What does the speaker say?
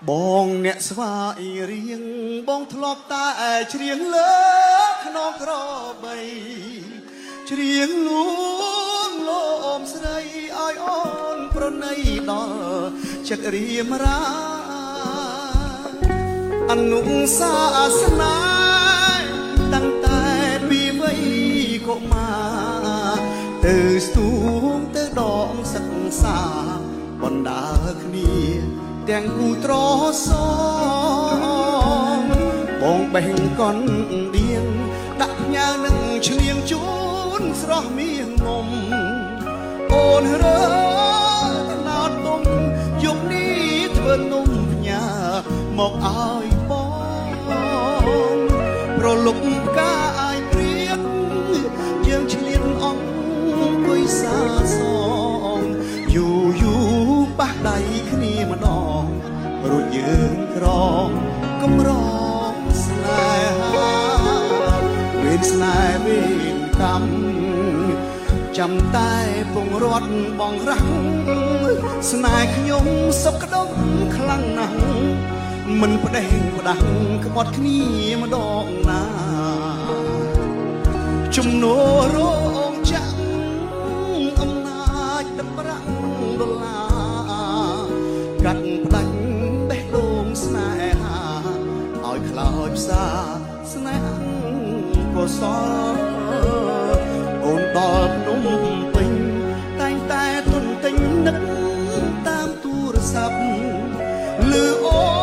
បងអ្នកស្វាយរៀងបងធ្លាប់តែច្រៀងលើក្នុងក្របីច្រៀងលួងលោមស្រីឲ្យអូនប្រណីដល់ចិត្តរៀមរាអនុសាសនាតាំងតែពីវ័យកុមារទៅស្ទូងទៅដងសិក្សាបណ្ដើគ្នាទាំងគូត្រសងបងបេះកុនដៀងដាក់ញ៉ានឹងឈ្លៀងជូនស្រស់មៀងងំអូនរើតណោតទុំយកនេះធ្វើនំផ្ញើមកឲ្យបងប្រលុកផ្កាអាយព្រៀបយើងឆ្លៀនអង្គុយសាសងយូយូប៉ះដៃគ្នាម្ដងរួចយើងក្រងកំរងស្នេហាវេនស្នេហ៍វេនកម្មចាំតែពងរត់បងរាំងស្នេហ៍ខ្ញុំសុខក្តុកខ្លាំងណាស់មិនផ្ដេសផ្ដាស់ក្បត់គ្នាម្ដងណាជំនួររងចាំអំណាចទឹកប្រាក់ដុល្លារកាត់ផ្ដាច់បេះដូងស្នេហាឲ្យខ្លោចផ្សាស្នេហ៍កុសលអូនដល់ភ្នំពេញតែងតែទុនទិញនឹកតាមទូរស័ព្ទលឺអូ